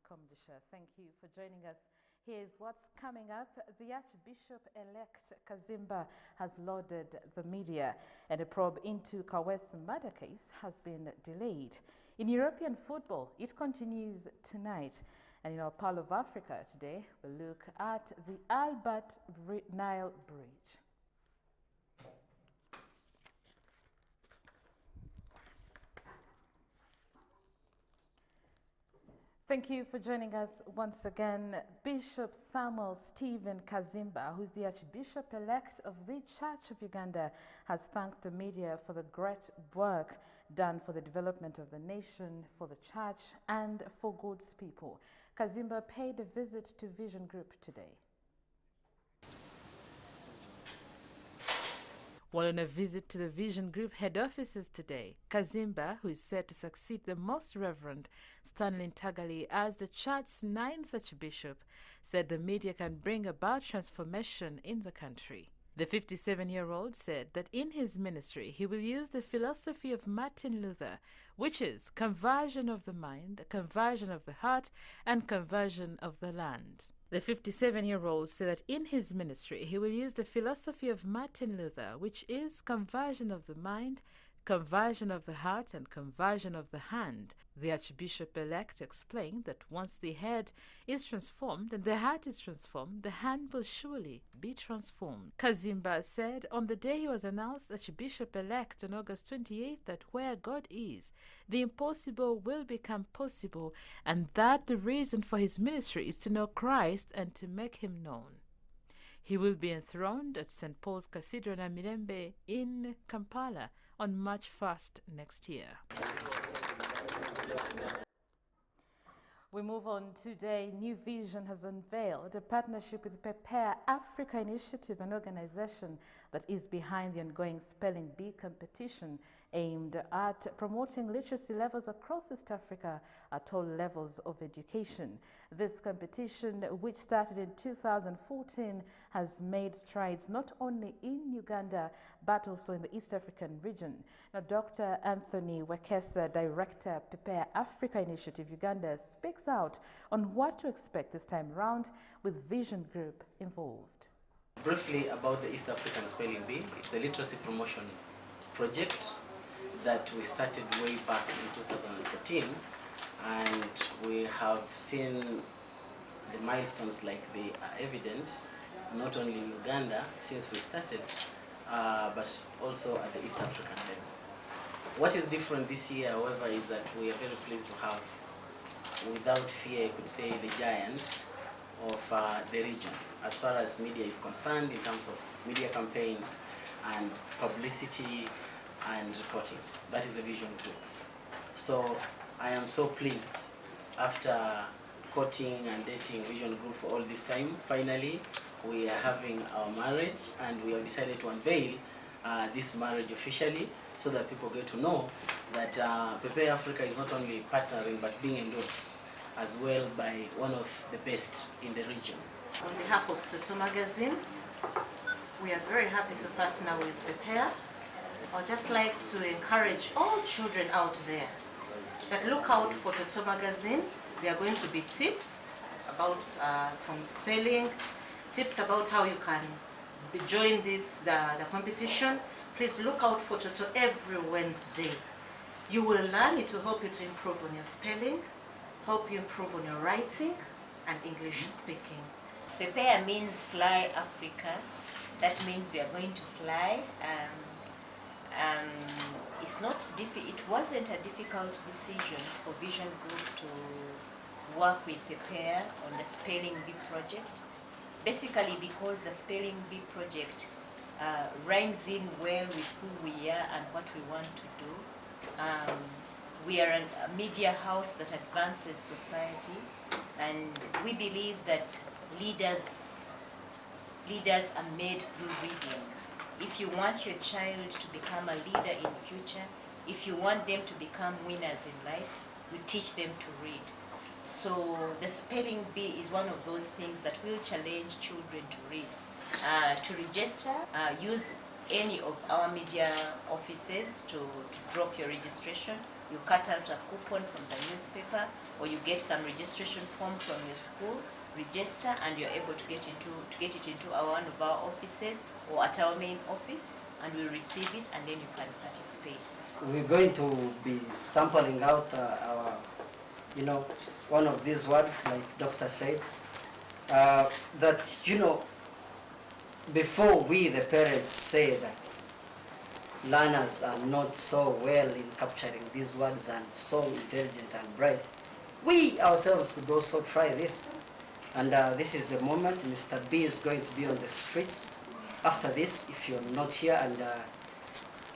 Komdisha. Thank you for joining us. Here's what's coming up. The Archbishop-elect Kazimba has lauded the media, and a probe into Kawe's murder case has been delayed. In European football, it continues tonight. And in our Pearl of Africa today, we'll look at the Albert Nile Bridge. Thank you for joining us once again. Bishop Samuel Stephen Kazimba, who's the Archbishop-elect of the Church of Uganda, has thanked the media for the great work done for the development of the nation, for the church, and for God's people. Kazimba paid a visit to Vision Group today. While on a visit to the Vision Group head offices today, Kazimba, who is set to succeed the Most Reverend Stanley Ntagali as the church's 9th Archbishop, said the media can bring about transformation in the country. The 57-year-old said that in his ministry he will use the philosophy of Martin Luther, which is conversion of the mind, conversion of the heart, and conversion of the land. The 57-year-old said that in his ministry he will use the philosophy of Martin Luther, which is conversion of the mind, conversion of the heart, and conversion of the hand. The Archbishop-elect explained that once the head is transformed and the heart is transformed, the hand will surely be transformed. Kazimba said on the day he was announced Archbishop-elect on August 28th that where God is, the impossible will become possible, and that the reason for his ministry is to know Christ and to make him known. He will be enthroned at St. Paul's Cathedral Namirembe in Kampala on March 1st next year. We move on today. New Vision has unveiled a partnership with Prepare Africa Initiative, an organization that is behind the ongoing Spelling Bee competition aimed at promoting literacy levels across East Africa at all levels of education. This competition, which started in 2014, has made strides not only in Uganda but also in the East African region. Now, Dr. Anthony Wekesa, Director, Prepare Africa Initiative Uganda, speaks out on what to expect this time round with Vision Group involved. Briefly about the East African Spelling Bee, it's a literacy promotion project that we started way back in 2014, and we have seen the milestones like they are evident, not only in Uganda since we started, but also at the East African level. What is different this year, however, is that we are very pleased to have, without fear, I could say, the giant of the region as far as media is concerned, in terms of media campaigns and publicity and reporting. That is the Vision Group. So I am so pleased, after courting and dating Vision Group for all this time, finally we are having our marriage, and we have decided to unveil this marriage officially so that people get to know that Prepare Africa is not only partnering but being endorsed as well by one of the best in the region. On behalf of Toto Magazine, we are very happy to partner with Prepare. I'd just like to encourage all children out there that look out for Toto Magazine. There are going to be tips about from spelling, tips about how you can join the competition. Please look out for Toto every Wednesday. You will learn. It will help you to improve on your spelling, help you improve on your writing and English speaking. Prepare means Fly Africa. That means we are going to fly. It wasn't a difficult decision for Vision Group to work with Prepare on the Spelling Bee project. Basically because the Spelling Bee project rhymes in well with who we are and what we want to do. We are a media house that advances society, and we believe that leaders are made through reading. If you want your child to become a leader in future, if you want them to become winners in life, you teach them to read. So the Spelling Bee is one of those things that will challenge children to read. To register, use any of our media offices to drop your registration. You cut out a coupon from the newspaper, or you get some registration form from your school, register, and you're able to get it into one of our offices or at our main office, and we'll receive it, and then you can participate. We're going to be sampling out our, one of these words, like Doctor said, that, before we, the parents, say that learners are not so well in capturing these words and so intelligent and bright, we ourselves could also try this. And this is the moment. Mr. B is going to be on the streets after this. If you're not here, and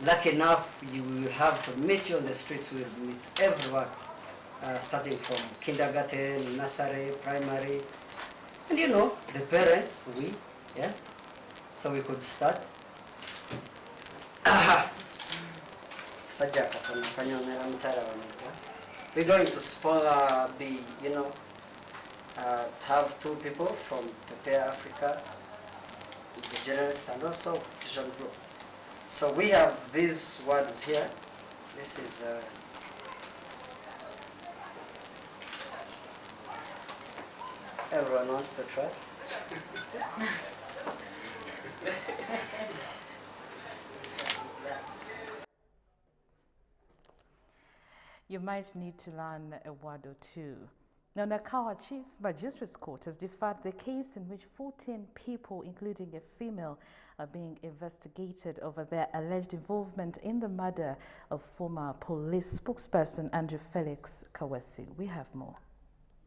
lucky enough, you will have to meet you on the streets. We'll meet everyone, starting from kindergarten, nursery, primary, and the parents, yeah. So we could start. We're going to be, have two people from Prepare Africa, the journalist, and also Vision Group. So we have these words here. This is everyone wants to try. You might need to learn a word or two. Now, Nakawa Chief Magistrates Court has deferred the case in which 14 people, including a female, are being investigated over their alleged involvement in the murder of former police spokesperson Andrew Felix Kawesi. We have more.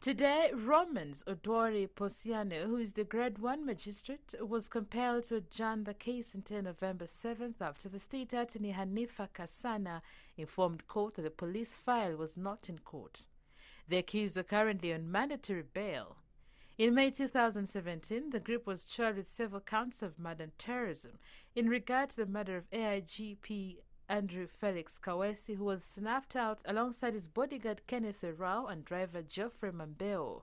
Today, Romans Odori Posiano, who is the Grade 1 magistrate, was compelled to adjourn the case until November 7th after the State Attorney Hanifa Kasana informed court that the police file was not in court. The accused are currently on mandatory bail. In May 2017, the group was charged with several counts of murder and terrorism in regard to the murder of AIGP Andrew Felix Kawesi, who was snuffed out alongside his bodyguard Kenneth Rao and driver Geoffrey Mambeo.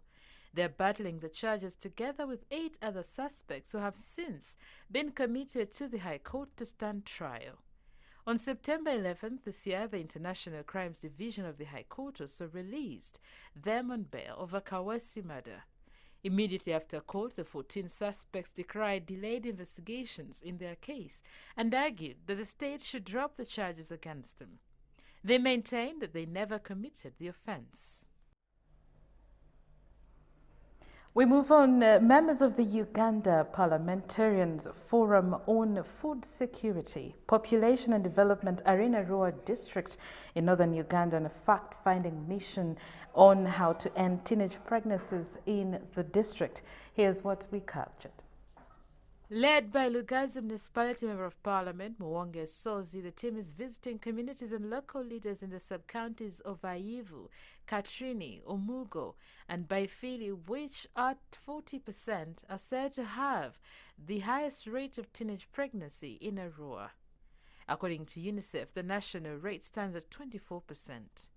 They're battling the charges together with 8 other suspects who have since been committed to the High Court to stand trial. On September 11th this year, the International Crimes Division of the High Court also released them on bail over Kawesi murder. Immediately after court, the 14 suspects decried delayed investigations in their case and argued that the state should drop the charges against them. They maintained that they never committed the offense. We move on. Members of the Uganda Parliamentarians Forum on Food Security, Population and Development are in Arua district in northern Uganda on a fact-finding mission on how to end teenage pregnancies in the district. Here's what we captured. Led by Lugazi Municipality Member of Parliament Muwonge Sozi, the team is visiting communities and local leaders in the sub-counties of Aivu, Katrini, Omugo and Baifili, which at 40% are said to have the highest rate of teenage pregnancy in Arua. According to UNICEF, the national rate stands at 24%.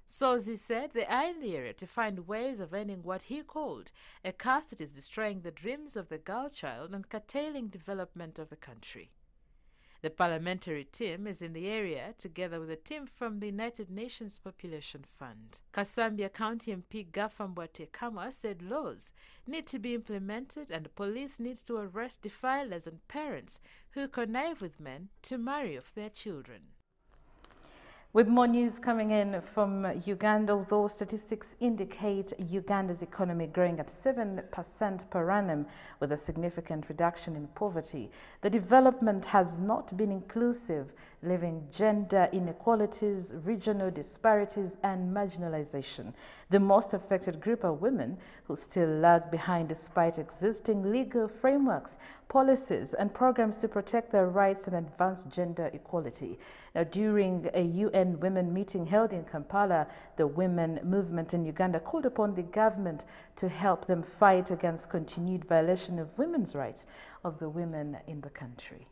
Sozi said they are in the area to find ways of ending what he called a curse that is destroying the dreams of the girl child and curtailing development of the country. The parliamentary team is in the area together with a team from the United Nations Population Fund. Kasambia County MP Gafambwate Kamwa said laws need to be implemented and police needs to arrest defilers and parents who connive with men to marry off their children. With more news coming in from Uganda, although statistics indicate Uganda's economy growing at 7% per annum with a significant reduction in poverty, the development has not been inclusive, leaving gender inequalities, regional disparities and marginalization. The most affected group are women, who still lag behind despite existing legal frameworks, policies and programs to protect their rights and advance gender equality. Now, during a UN Women meeting held in Kampala, the women movement in Uganda called upon the government to help them fight against continued violation of women's rights of the women in the country.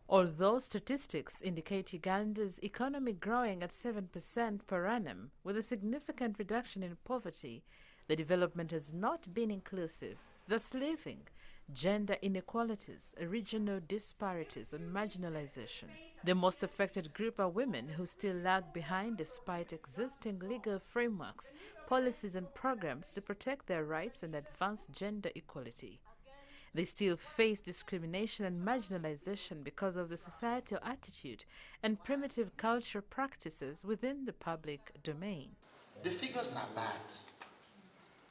Although statistics indicate Uganda's economy growing at 7% per annum with a significant reduction in poverty, the development has not been inclusive, thus leaving gender inequalities, regional disparities and marginalization. The most affected group are women who still lag behind despite existing legal frameworks, policies and programs to protect their rights and advance gender equality. They still face discrimination and marginalization because of the societal attitude and primitive cultural practices within the public domain. The figures are bad.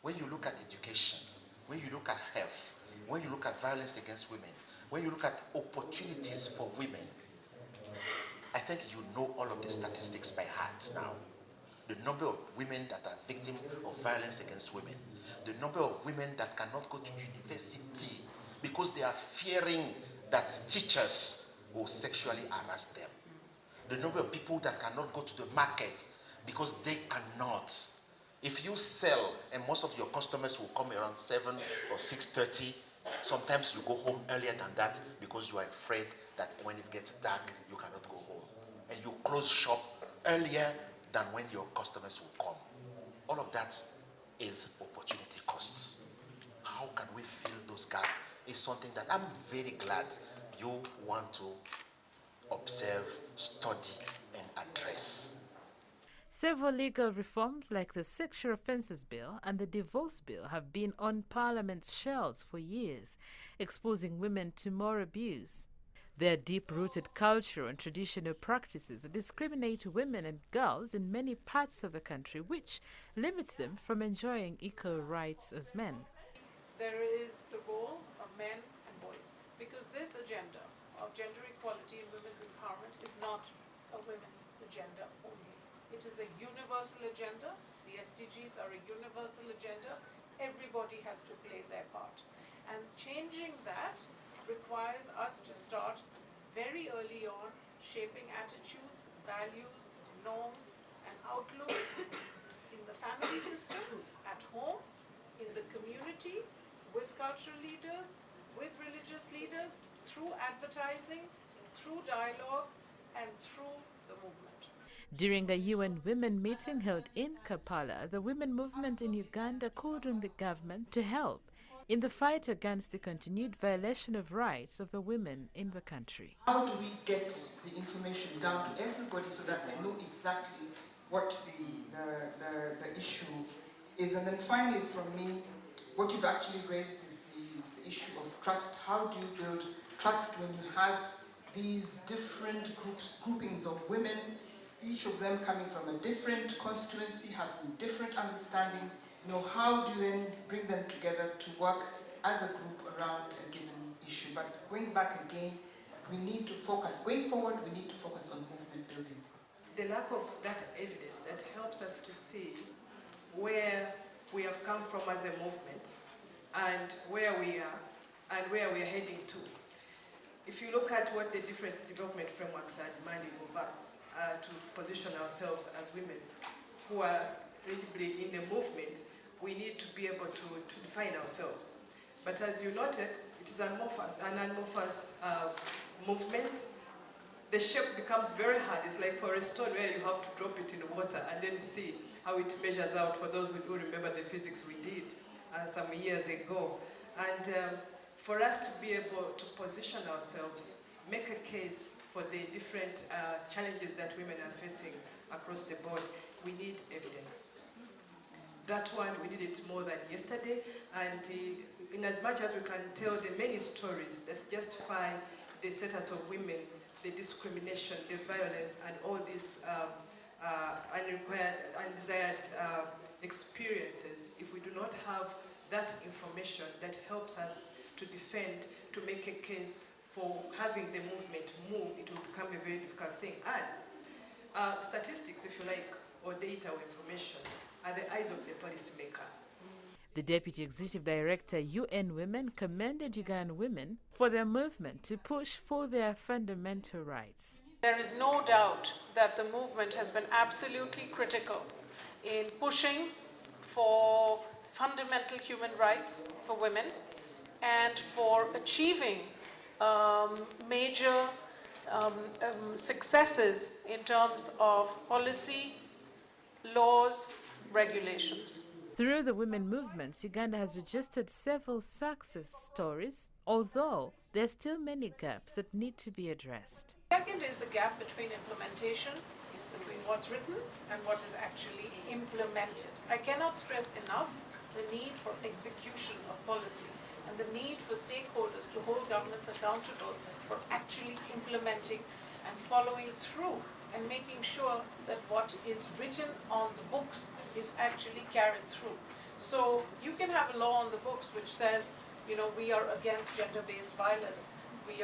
When you look at education, when you look at health, when you look at violence against women, when you look at opportunities for women, I think you know all of the statistics by heart now. The number of women that are victims of violence against women, the number of women that cannot go to university because they are fearing that teachers will sexually harass them. The number of people that cannot go to the market because they cannot. If you sell and most of your customers will come around 7 or 6:30, sometimes you go home earlier than that because you are afraid that when it gets dark, you cannot go home. And you close shop earlier than when your customers will come. All of that is opportunity costs. How can we fill those gaps is something that I'm very glad you want to observe, study, and address. Several legal reforms like the Sexual Offences Bill and the Divorce Bill have been on Parliament's shelves for years, exposing women to more abuse. Their deep-rooted cultural and traditional practices discriminate women and girls in many parts of the country, which limits them from enjoying equal rights as men. There is the role of men and boys, because this agenda of gender equality and women's empowerment is not a women's agenda only. It is a universal agenda. The SDGs are a universal agenda. Everybody has to play their part. And changing that requires us to start very early on shaping attitudes, values, norms, and outlooks in the family system, at home, in the community, with cultural leaders, with religious leaders, through advertising, through dialogue, and through the movement. During a UN Women meeting held in Kampala, the women movement in Uganda called on the government to help in the fight against the continued violation of rights of the women in the country. How do we get the information down to everybody so that they know exactly what the issue is? And then finally, from me, what you've actually raised is the issue of trust. How do you build trust when you have these different groupings of women, each of them coming from a different constituency, having different understanding? You know, how do you then bring them together to work as a group around a given issue? But going back again, we need to focus, going forward, we need to focus on movement building. The lack of that evidence that helps us to see where we have come from as a movement and where we are and where we are heading to. If you look at what the different development frameworks are demanding of us to position ourselves as women who are really in the movement, we need to be able to define ourselves. But as you noted, it is an amorphous movement. The shape becomes very hard. It's like for a stone where you have to drop it in the water and then see how it measures out, for those who remember the physics we did some years ago. And for us to be able to position ourselves, make a case for the different challenges that women are facing across the board, we need evidence. That one, we did it more than yesterday, and in as much as we can tell the many stories that justify the status of women, the discrimination, the violence, and all these unrequired, undesired experiences, if we do not have that information that helps us to defend, to make a case for having the movement move, it will become a very difficult thing. And statistics, if you like, or data or information are the eyes of the policymaker. The Deputy Executive Director, UN Women, commended Ugandan women for their movement to push for their fundamental rights. There is no doubt that the movement has been absolutely critical in pushing for fundamental human rights for women and for achieving major successes in terms of policy, laws, regulations. Through the women movements, Uganda has registered several success stories, although there's still many gaps that need to be addressed. Second is the gap between implementation, between what's written and what is actually implemented. I cannot stress enough the need for execution of policy and the need for stakeholders to hold governments accountable for actually implementing and following through and making sure that what is written on the books is actually carried through. So you can have a law on the books which says, we are against gender-based violence. We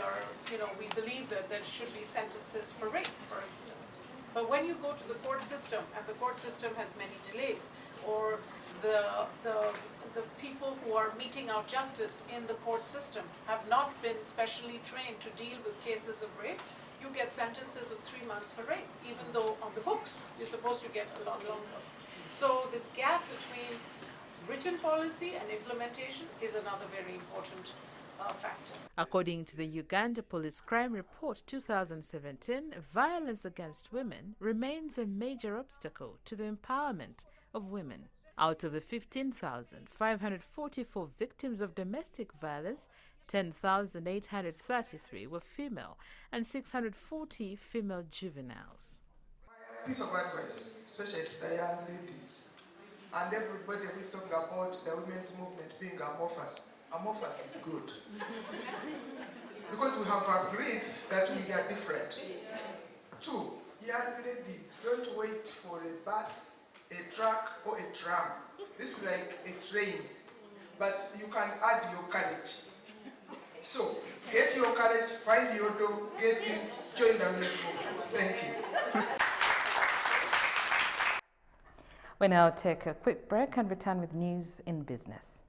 believe that there should be sentences for rape, for instance. But when you go to the court system, and the court system has many delays, or the people who are meting out justice in the court system have not been specially trained to deal with cases of rape, you get sentences of 3 months for rape, even though on the books you're supposed to get a lot longer. So this gap between written policy and implementation is another very important factor. According to the Uganda Police Crime Report 2017, violence against women remains a major obstacle to the empowerment of women. Out of the 15,544 victims of domestic violence, 10,833 were female and 640 female juveniles. My piece of advice, especially to the young ladies, and everybody who is talking about the women's movement being amorphous. Amorphous is good. Because we have agreed that we are different. 2, young ladies, don't wait for a bus, a truck, or a tram. This is like a train, but you can add your courage. So, get your courage, find your door, get in, join the women's movement. Thank you. We now take a quick break and return with news in business.